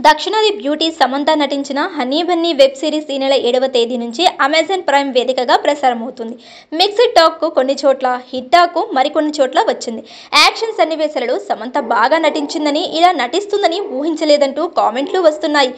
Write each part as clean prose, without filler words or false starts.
దక్షిణాది బ్యూటీ సమంత నటించిన honey Bunny web series ఈ నెల 7వ తేదీ నుంచి అమెజాన్ ప్రైమ్ వేదికగా ప్రసారమవుతుంది. మిక్స్డ్ టాక్కు కొన్ని చోట్ల, హిట్ టాక్కు మరికొన్ని చోట్ల వచ్చింది. యాక్షన్ సన్నివేశాలలో సమంత బాగా నటించిందని, ఇలా నటిస్తుందని ఊహించలేదంటూ కామెంట్లు వస్తున్నాయి.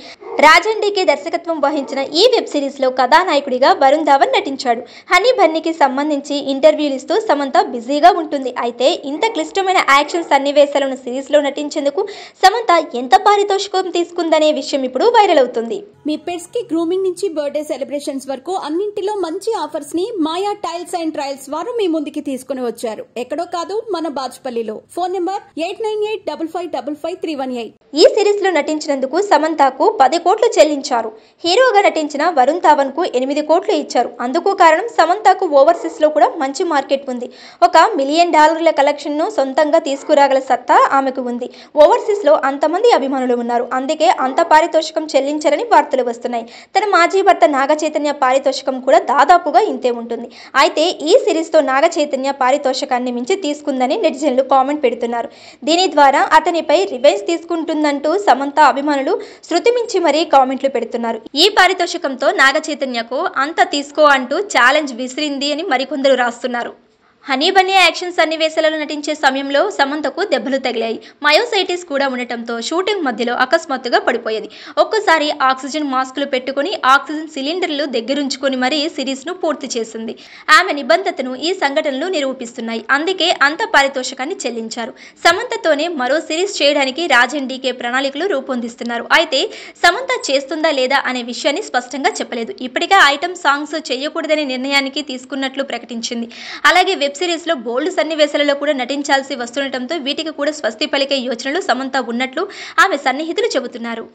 రాజన్ డీకే దర్శకత్వం వహించిన ఈ వెబ్ సిరీస్లో కథానాయకుడిగా వరుణ్ ధావన్ నటించాడు. హనీ బన్నీకి సంబంధించి ఇంటర్వ్యూలు ఇస్తూ సమంత బిజీగా ఉంటుంది. అయితే ఇంత క్లిష్టమైన యాక్షన్ సన్నివేశాలను సిరీస్లో నటించేందుకు సమంత ఎంత పారితోషికం తీసుకుందనే విషయం ఇప్పుడు వైరల్ అవుతుంది. మీ పెట్స్ కి గ్రూమింగ్ నుంచి బర్త్డే సెలబ్రేషన్స్ వరకు అన్నింటిలో మంచి ఆఫర్స్ ని మాయా టైల్స్ అండ్ ట్రయల్స్ వారు మీ ముందుకి తీసుకుని వచ్చారు. ఎక్కడో కాదు, మన బాజ్పల్లిలో. Phone number 8985555318. ఈ సిరీస్ లో నటించినందుకు సమంతకు 10 కోట్లు చెల్లించారు. హీరోగా నటించిన వరుణ్ ధావన్ కు 8 కోట్లు ఇచ్చారు. అందుకు కారణం సమంతకు ఓవర్సీస్ లో కూడా మంచి మార్కెట్ ఉంది. $1 మిలియన్ కలెక్షన్ ను సొంతంగా తీసుకురాగల సత్తా ఆమెకు ఉంది. ఓవర్సీస్ లో అంతమంది అభిమానులు ఉన్నారు. అందుకే అంత పారితోషికం చెల్లించారని వార్తలు వస్తున్నాయి. తన మాజీ భర్త నాగ చైతన్య పారితోషికం కూడా దాదాపుగా ఇంతే ఉంటుంది. అయితే ఈ సిరీస్ తో నాగ చైతన్య పారితోషికాన్ని మించి తీసుకుందని నెటిజన్లు కామెంట్ పెడుతున్నారు. దీని ద్వారా అతనిపై రివెంజ్ తీసుకుంటుందంటూ సమంత అభిమానులు శృతి మించి మరీ కామెంట్లు పెడుతున్నారు. ఈ పారితోషికంతో నాగ చైతన్యకు అంత తీసుకో అంటూ ఛాలెంజ్ విసిరింది అని మరికొందరు రాస్తున్నారు. హనీ బన్నీ యాక్షన్ సన్నివేశాలలో నటించే సమయంలో సమంతకు దెబ్బలు తగిలాయి. మయోసైటిస్ కూడా ఉండటంతో షూటింగ్ మధ్యలో అకస్మాత్తుగా పడిపోయేది. ఒక్కసారి ఆక్సిజన్ మాస్కులు పెట్టుకుని ఆక్సిజన్ సిలిండర్లు దగ్గరుంచుకొని మరీ సిరీస్ ను పూర్తి చేసింది. ఆమె నిబద్ధతను ఈ సంఘటనలు నిరూపిస్తున్నాయి. అందుకే అంత పారితోషికాన్ని చెల్లించారు. సమంతతోనే మరో సిరీస్ చేయడానికి రాజన్ డీకే ప్రణాళికలు రూపొందిస్తున్నారు. అయితే సమంత చేస్తుందా లేదా అనే విషయాన్ని స్పష్టంగా చెప్పలేదు. ఇప్పటికే ఐటమ్ సాంగ్స్ చేయకూడదనే నిర్ణయానికి తీసుకున్నట్లు ప్రకటించింది. అలాగే వెబ్ సిరీస్ లో బోల్డ్ సన్నివేశాలలో కూడా నటించాల్సి వస్తుండటంతో వీటికి కూడా స్వస్తి పలికే యోచనలు సమంత ఉన్నట్లు ఆమె సన్నిహితులు చెబుతున్నారు.